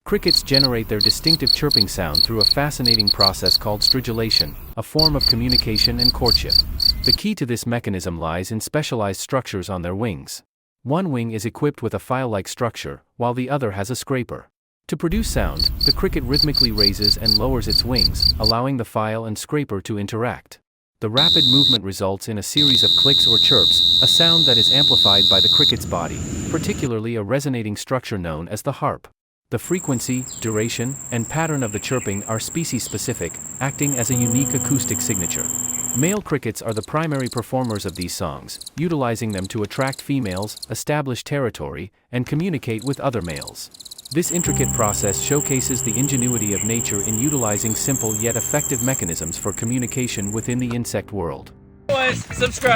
Crickets generate their distinctive chirping sound through a fascinating process called stridulation, a form of communication and courtship. The key to this mechanism lies in specialized structures on their wings. One wing is equipped with a file-like structure, while the other has a scraper. To produce sound, the cricket rhythmically raises and lowers its wings, allowing the file and scraper to interact. The rapid movement results in a series of clicks or chirps, a sound that is amplified by the cricket's body, particularly a resonating structure known as the harp. The frequency, duration, and pattern of the chirping are species-specific, acting as a unique acoustic signature. Male crickets are the primary performers of these songs, utilizing them to attract females, establish territory, and communicate with other males. This intricate process showcases the ingenuity of nature in utilizing simple yet effective mechanisms for communication within the insect world. Boys, subscribe.